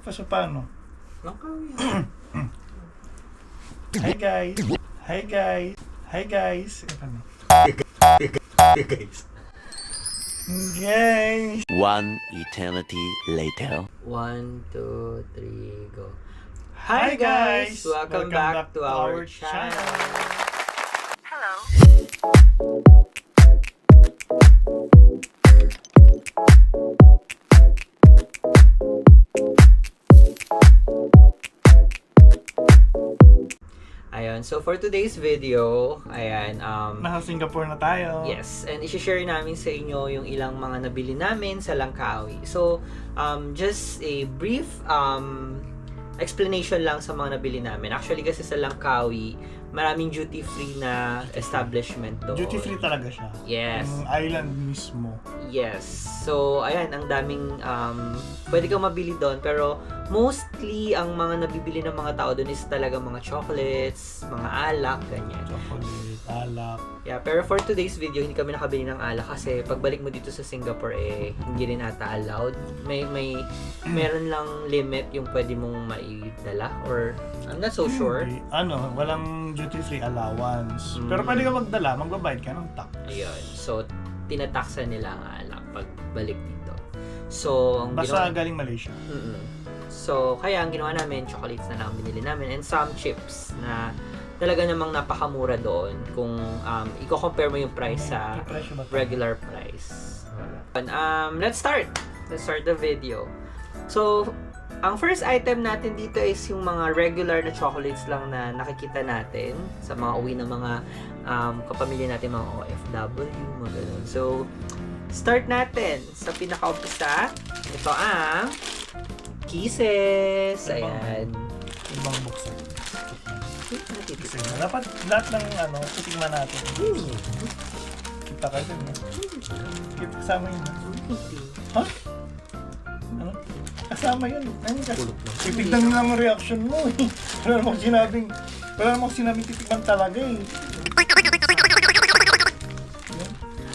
So, paano? Langkawi. Hi guys! Hi guys! Hi guys! Paano? Guys. Guys! One eternity later. 1, 2, 3, go. Hi guys! Welcome back to our channel. Ayun, so for today's video, ayan, Nasa Singapore na tayo. yes, and i-share namin sa inyo yung ilang mga nabili namin sa Langkawi. So, just a brief explanation lang sa mga nabili namin. Actually, kasi sa Langkawi, maraming duty-free na establishment doon. Duty free talaga siya. Yes. Yung island mismo. Yes. So, ayan, ang daming pwede kang mabili doon. Pero, mostly, ang mga nabibili ng mga tao doon is talaga mga chocolates, mga alak, ganyan. Chocolate, alak. Yeah, pero for today's video, hindi kami nakabili ng alak kasi pagbalik mo dito sa Singapore, hindi rin ata allowed. Meron lang limit yung pwede mong maidala or I'm not so sure. Hindi. Walang duty free allowance. Pero pwede ka magdala, magbabayad ka ng tax. Ayun. So, tinataksa nila ang alak pagbalik dito. So, ang Basta ginawa... galing Malaysia. So, kaya ang ginawa namin, chocolates na lang binili namin and some chips na talaga namang napakamura doon kung i-compare mo yung price sa May presyo ba ito? regular price. Let's start the video. So, ang first item natin dito is yung mga regular na chocolates lang na nakikita natin sa mga uwi ng mga kapamilya natin, mga OFW, mga ganun. So, start natin sa pinaka-umpisa. Ito ang Kisses. Ayan. Ibang buksan. Natitiis. Dapat lahat ng titingnan natin. Kita ka dun. Kita kasama yun. Ha? Ano? Kasama yun. Ano kasi? Titignan nyo lang ang reaction mo eh. Wala namang sinabing titignan talaga eh.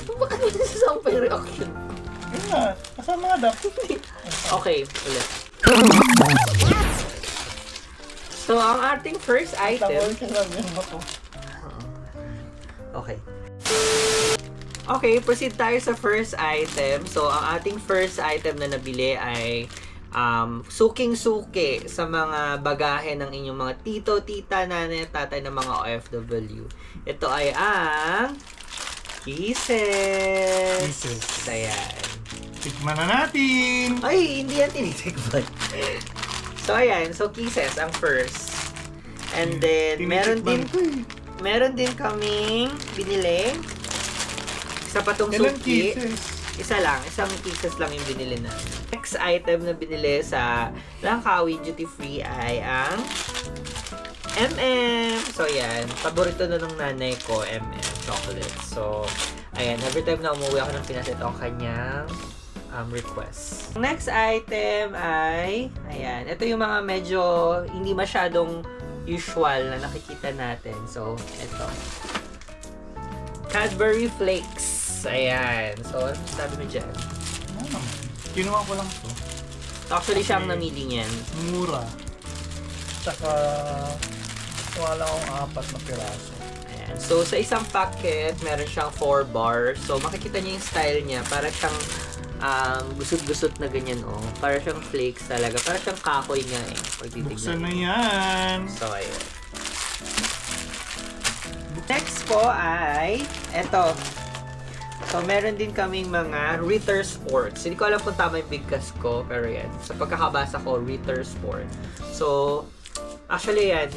Bakit mo nasasawa pa yung reaction? Yun nga. Kasama nga dapat. Okay, ulit. So, ang ating first item... Tawag ka lang yun ako. Okay. Okay, proceed tayo sa first item. So, ang ating first item na nabili ay suking-suki sa mga bagahe ng inyong mga tito, tita, nanay, tatay ng mga OFW. Ito ay ang Kisses. Kisses. Ayan. Tikman na natin! Ay, hindi yan tinitikman. So, ayan. So, Kisses ang first. And then, meron din kaming binili. Isa pa tong Ilang suki. kisses? Isa lang. Isang Kisses lang yung binili na. Next item na binili sa Langkawi Duty Free ay ang M&M. So, ayan. Paborito na ng nanay ko, M&M chocolate. So, ayan. Every time na umuwi ako ng Pinas, ito ang kanyang request. Next item ay, ayan. Ito yung mga medyo hindi masyadong usual na nakikita natin. So, ito. Cadbury Flakes. Ayan. So, ano sabi mo dyan? Ano? Kinuha ko lang to. Actually, siya ang namili niyan. Mura. Tsaka, wala akong 4 na piraso. Ayan. So, sa isang packet, meron siyang 4 bars. So, makikita niyo yung style niya. Para siyang gusot-gusot na ganyan, oh. Para siyang flakes talaga. Para siyang kahoy nga, eh. Pag Buksan na titignan. yan! So, ayun. Next po ay, eto. So, meron din kaming mga Ritter Sports. Hindi ko alam kung tama yung bigkas ko, pero yan. Sa pagkakabasa ko, Ritter Sport. So, actually yan,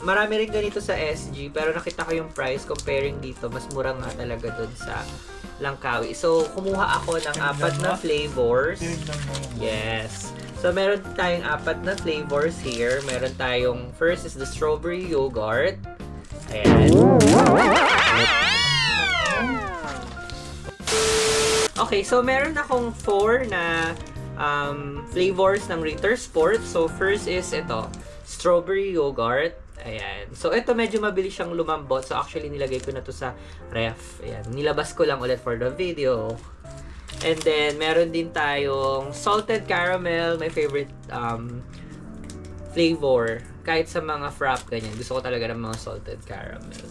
marami rin ganito sa SG, pero nakita ko yung price comparing dito, mas mura nga talaga dun sa Langkawi. So, kumuha ako ng 4 na flavors. Tinignan mo yung Yes. So, meron tayong 4 na flavors here. Meron tayong, first is the strawberry yogurt. Ayan. Okay, so meron akong 4 na flavors ng Ritter Sport. So, first is ito, strawberry yogurt. Ayan. So, ito medyo mabilis siyang lumambot. So, actually, nilagay ko na to sa ref. Ayan. Nilabas ko lang ulit for the video. And then, meron din tayong salted caramel, my favorite flavor. Kahit sa mga frap, ganyan. Gusto ko talaga ng mga salted caramel.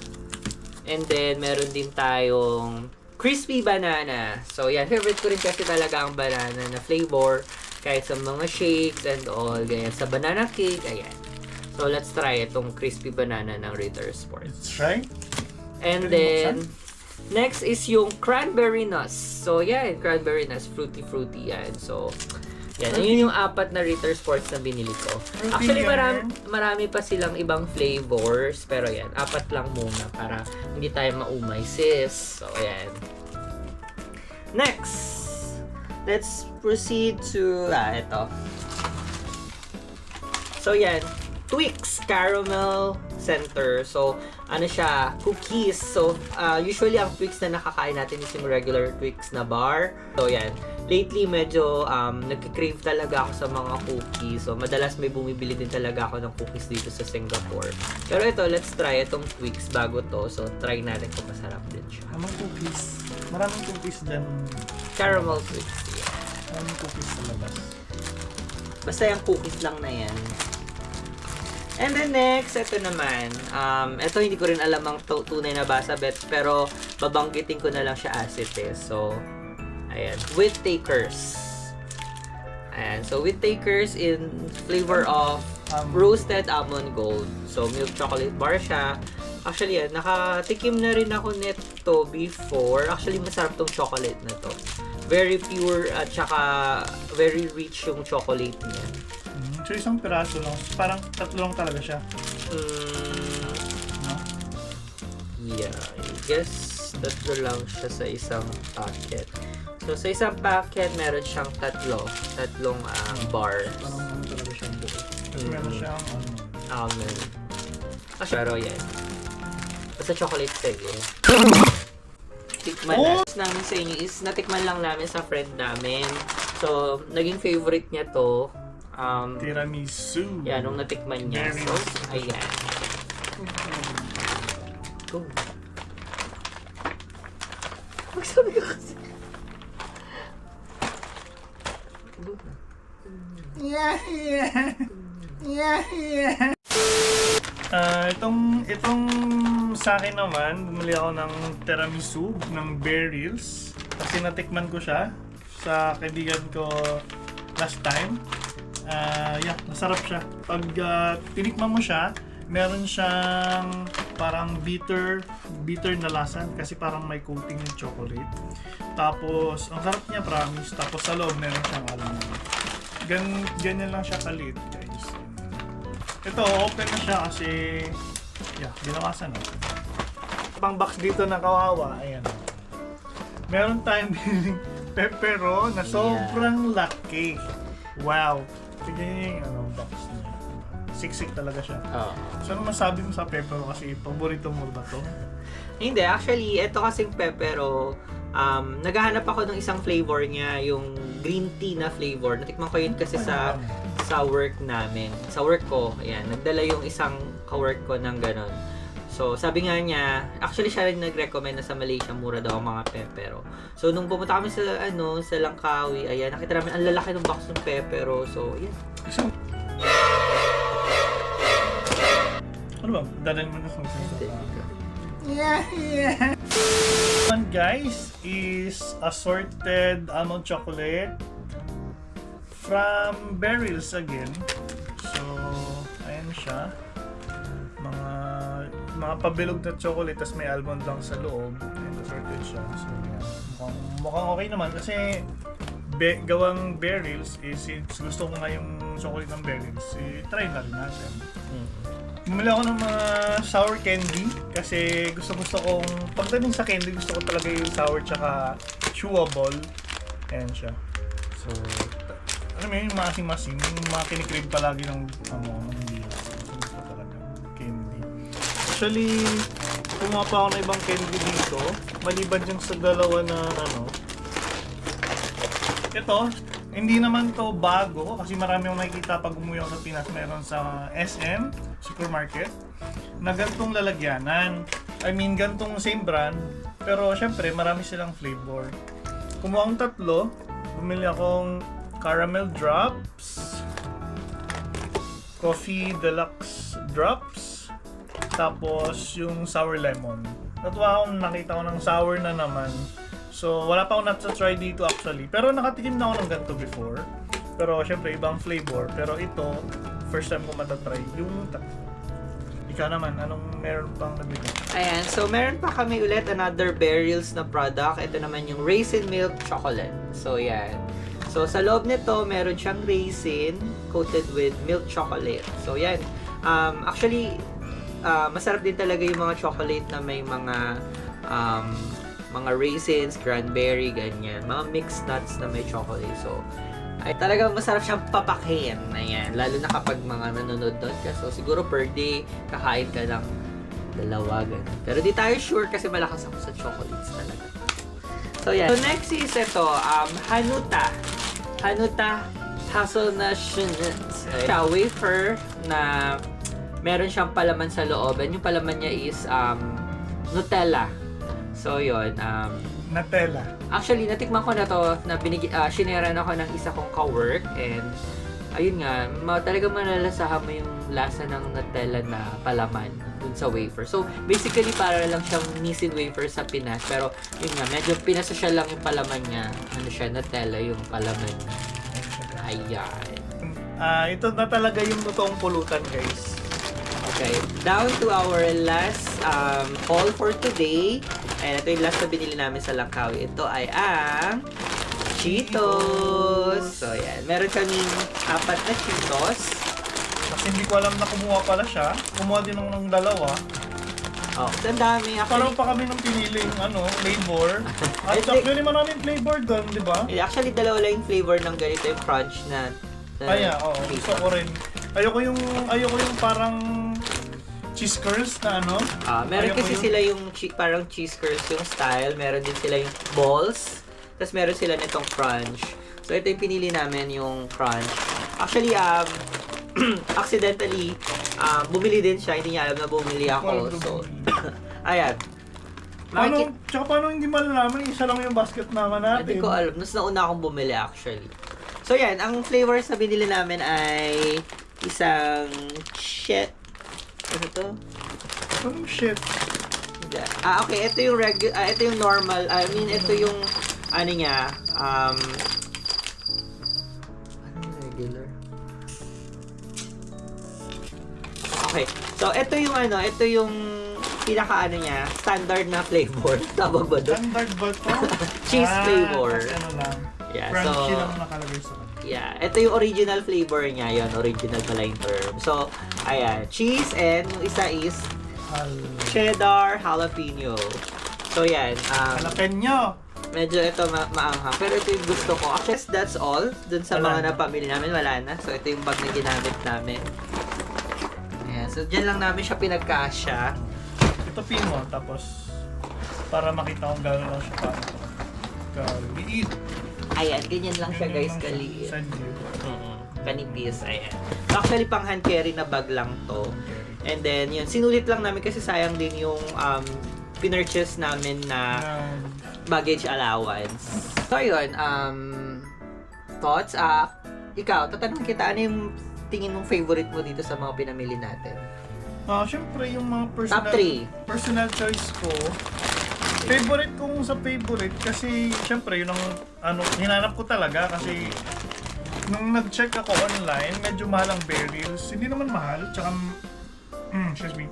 And then, meron din tayong crispy banana. So, yan. Favorite ko rin kasi talaga ang banana na flavor. Kahit sa mga shakes and all. Ganyan. Sa banana cake, ayan. So, let's try itong crispy banana ng Ritter Sport. Let's try. And Pwede then, next is yung cranberry nuts. So, yan. Cranberry nuts. Fruity yan. So, yan. Yun yung 4 na Ritter Sports na binili ko. Actually, marami pa silang ibang flavors. Pero yan. 4 lang muna para hindi tayo maumay, sis. So, yan. Next, let's proceed to, ito. So, yan. Twix Caramel Center. So, ano siya, cookies. So, usually ang Twix na nakakain natin is yung regular Twix na bar. So, yan. Lately, medyo nagkikrave talaga ako sa mga cookies. So, madalas may bumibili din talaga ako ng cookies dito sa Singapore. Pero ito, let's try itong Twix bago to. So, try natin kung masarap din siya. Anong cookies? Maraming cookies dyan. Caramel Twix. Yeah. Maraming cookies sa labas. Basta yung cookies lang na yan. And then next, ito naman. Ito hindi ko rin alam ang tunay na basa, pero babanggitin ko na lang siya as it is. So, ayan. With Takers. Ayan. So, With Takers in flavor of roasted almond gold. So, milk chocolate bar siya. Actually, yan. Nakatikim na rin ako nito before. Actually, masarap tong chocolate na to. Very pure at saka very rich yung chocolate niya. So, isang piraso lang. Parang 3 lang talaga siya. No? Yeah, I guess 3 lang siya sa isang packet. So, sa isang packet, meron siyang 3 bars. Parang ano talaga siya. Meron siyang Almond. Pero yan. Basta chocolate sige. Tikman namin sa inyo is natikman lang namin sa friend namin. So, naging favorite niya to. Tiramisu. Yan, nung natikman niya. So, ayan. Go. Magsabi ka kasi. Yeah. Itong sa akin naman, bumili ako ng tiramisu ng Berils kasi natikman ko siya sa kaibigan ko last time. Masarap siya. Pag tinikman mo siya, meron siyang parang bitter na lasa kasi parang may coating ng chocolate. Tapos, ang sarap niya, promise. Tapos sa loob, meron siyang ganyan lang siya kalit, guys. Ito, open na siya kasi binawasan na. Pang box dito na kawawa, ayan. Meron tayong biling pepero na sobrang laki. Wow! Tignan niyo yung box niya. Siksik talaga siya. So, ano masabi mo sa pepero kasi paborito mo ba to? Hindi, actually, ito kasing pepero, naghahanap ako ng isang flavor niya, yung green tea na flavor. Natikman ko yun kasi sa work namin. Sa work ko, ayan, nagdala yung isang ka-work ko ng ganon. So, sabi nga niya, actually siya rin nag-recommend na sa Malaysia mura daw ang mga pepero. So, nung pumunta kami sa sa Langkawi, ayan, nakita namin ang lalaki ng box ng pepero. So, ayan. Ano ba? Dadalhin mo na kung One guys is assorted almond chocolate from Berils again. So, ayan siya. Mga pabilog na chocolate, tas may almond lang sa loob. And assorted siya. So, yan. Mukhang okay naman kasi gawang Berils is since gusto ko nga yung chocolate ng Berils, try na rin natin. Bumili ako ng mga sour candy kasi gusto kong pagdating sa candy, gusto ko talaga yung sour tsaka chewable. Ayan siya. So, alam mo yung masim-masim, yung mga kinikrave palagi ng gusto ko talaga candy. Actually, kumuha pa ako ng ibang candy dito, maliban yung sa dalawa na ito, hindi naman to bago kasi marami akong nakikita pag umuwi ako sa Pinas, meron sa SM supermarket na gantong lalagyanan. I mean, gantong same brand, pero syempre marami silang flavor. kumuha akong tatlo. Bumili akong caramel drops, coffee deluxe drops, tapos yung sour lemon. Natuwa akong nakita ko ng sour na naman. So, wala pa akong nat-try dito actually. Pero nakatikim na ako ng ganito before. Pero syempre, ibang flavor. Pero ito, first time ko matatry yung ikaw naman, anong meron pang nabili? Ayan, so meron pa kami ulit another Berryls na product. Ito naman yung Raisin Milk Chocolate. So, yan. So, sa loob nito, meron siyang raisin coated with milk chocolate. So, yan. Actually, masarap din talaga yung mga chocolate na may mga raisins, cranberry, ganyan. Mga mixed nuts na may chocolate. So, ay talagang masarap siyang papakin. Ayan. Lalo na kapag mga nanonood ka. So, siguro per day, kakain ka ng dalawa, ganun. Pero di tayo sure kasi malakas ako sa chocolates talaga. So, yan. So, next is ito, Hanuta. Hanuta Hazelnut wafer na meron siyang palaman sa loob. And yung palaman niya is Nutella. So, yun. Nutella. Actually, natikman ko na to na shineran ako ng isa kong ka-work and ayun nga, talagang malalasahan mo yung lasa ng Nutella na palaman dun sa wafer. So, basically, para lang siyang Nissin wafer sa Pinas. Pero, yun nga, medyo pinasosya lang yung palaman niya. Ano siya, Nutella yung palaman niya. Ayan. Ito na talaga yung totoong pulutan, guys. Okay, down to our last haul for today. Ayan, ito yung last na binili namin sa Langkawi. Ito ay ang Cheetos. So, ayan. Meron kaming 4 na Cheetos. Kasi hindi ko alam na kumuha pala siya. Kumuha din ako ng dalawa. Oh, ang dami. Parang pa kami nung piniling flavor. At actually maraming flavor doon, di ba? Actually, dalawa lang yung flavor ng ganito yung crunch na Oo. Gusto ko rin. Ayoko yung parang cheese curls na meron ayoko kasi sila yung parang cheese curls yung style. Meron din sila yung balls. Tapos meron sila nitong crunch. So, ito yung pinili namin, yung crunch. Actually, accidentally, bumili din siya. Hindi niya alam na bumili ako. So, ayan. Paano hindi malalaman? Isa lang yung basket naman natin. Hindi ko alam. Mas nauna akong bumili actually. So, yan. Ang flavors na binili namin ay isang ano to? Anong shit? Okay. Ito yung ito yung normal. I mean, ito yung niya. Regular? Okay. So, ito yung pinaka niya, standard na flavor. Tawag ba doon? Standard ba to? Cheese flavor. Kasi lang. Yeah, Crunchy so, lang nakalagay sa kanya. yeah, ito yung original flavor niya. Yun, original pala yung term. So, ayan, cheese and yung isa is cheddar jalapeno. So, yan. Jalapeno! Medyo ito maanghang. Pero ito yung gusto ko. Actually, that's all. Dun sa mga napamili namin, wala na. So, ito yung bag na ginamit namin. Ayan. So, dyan lang namin siya pinagkasya. Ito pin mo, tapos para makita kung gano'n lang siya kaliit. Ayan, ganyan lang siya guys, kaliit. Kanipis, ayan. So, actually, pang hand carry na bag lang to. And then, yun, sinulit lang namin kasi sayang din yung pinurchase namin na baggage allowance. So, yun, thoughts? Ikaw, tatanungin kita, ano yung tingin mong favorite mo dito sa mga pinamili natin? Siyempre, yung mga Top 3. personal choice ko, favorite kong sa favorite kasi siyempre, yun ang hinanap ko talaga kasi nung nag-check ako online, medyo mahal ang Berryls. Hindi naman mahal, tsaka, excuse me,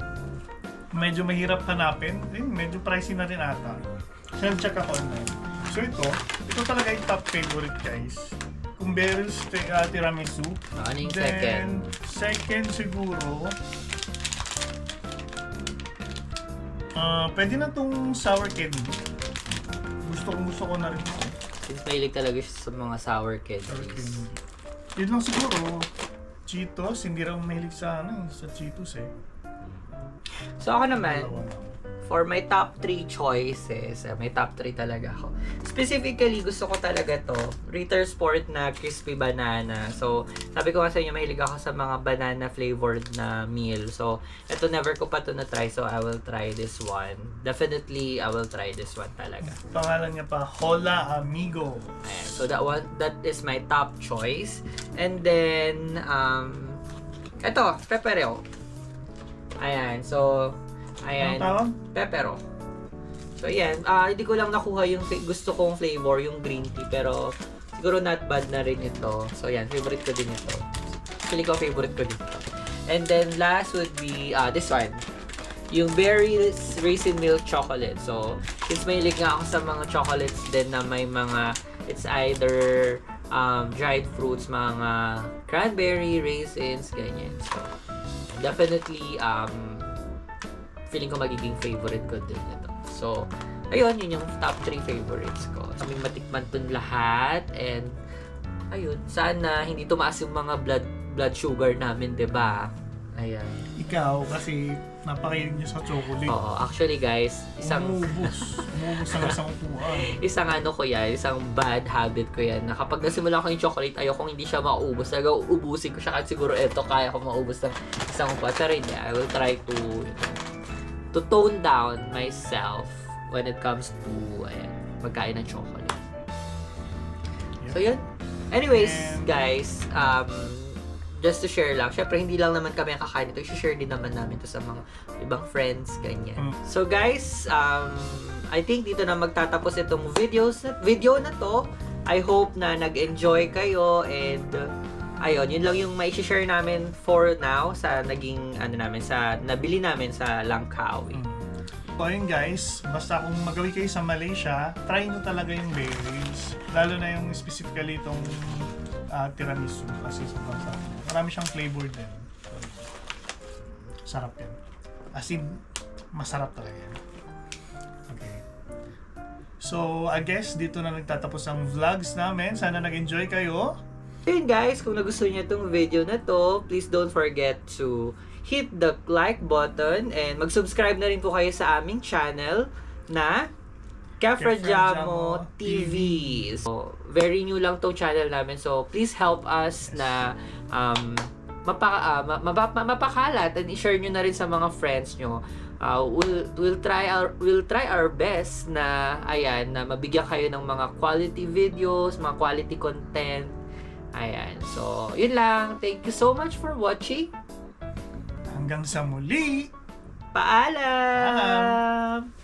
medyo mahirap hanapin. Medyo pricey na rin ata. So, nag-check ako online. So, ito talaga yung top favorite, guys. Kung Berryls tiramisu. Ano yung Then, second siguro, pwede na tong sour candy. Gusto ko na rin ito. Since mahilig talaga siya sa mga sour candies. Sour candy. Yun lang siguro. Cheetos, hindi rin mahilig sa sa Cheetos eh. So ako naman, for my top 3 choices, may top 3 talaga ako. Specifically, gusto ko talaga to, Ritter Sport na crispy banana. So, sabi ko nga sa inyo, mahilig ako sa mga banana flavored na meal. So, ito never ko pa to na-try, so I will try this one. Definitely, I will try this one talaga. Pangalan niya pa, Hola Amigo. Ayan, so that is my top choice. And then, ito, pepero. Ayan, so, ayan. Anong tawag? Pepero. So, ayan. Hindi ko lang nakuha yung gusto kong flavor, yung green tea. Pero, siguro not bad na rin ito. So, ayan. Favorite ko din ito. Actually ko, favorite ko din ito. And then, last would be this one. Yung berry raisin milk chocolate. So, since mahilig nga ako sa mga chocolates din na may mga, it's either dried fruits, mga cranberry, raisins, ganyan. So, definitely, feeling ko magiging favorite ko din ito. So, ayun, yun yung top 3 favorites ko. Kaming matikman dun lahat, and ayun, sana hindi tumaas yung mga blood sugar namin, 'di ba? Ayan. Ikaw, kasi napakahilig niyo sa chocolate. Oo, actually guys, Umubos ang isang upuan. isang bad habit ko yan, na kapag nasimulan ko yung chocolate, ayokong hindi siya maubos. Talaga uubusin ko siya, kahit siguro eto, kaya ko maubos ng isang upuan. Pero hindi, I will try to tone down myself when it comes to magkain ng chocolate. So yun. Anyways, guys, just to share lang. Syempre, hindi lang naman kami ang kakain ito. I-share din naman namin ito sa mga ibang friends, ganyan. So guys, I think dito na magtatapos itong video na to. I hope na nag-enjoy kayo, and ayun, yun lang yung mai-share namin for now sa naging sa nabili namin sa Langkawi. So ayun guys, basta kung magawi kayo sa Malaysia, try nyo talaga yung berries. Lalo na yung specifically itong tiramisu, kasi sobrang sarap. Marami siyang flavor din. Sarap yan. As in, masarap talaga yan. Okay. So, I guess dito na nagtatapos ang vlogs namin. Sana nag-enjoy kayo. Ayun guys, kung nagustuhan niyo itong video na to, please don't forget to hit the like button, and mag-subscribe na rin po kayo sa aming channel na Kefrajamo TV. So, very new lang tong channel namin, so please help us na mapakalat, and i-share nyo na rin sa mga friends nyo. We'll try our best na ayan, na mabigyan kayo ng mga quality videos, mga quality content. Ayan. So, yun lang. Thank you so much for watching. Hanggang sa muli! Paalam!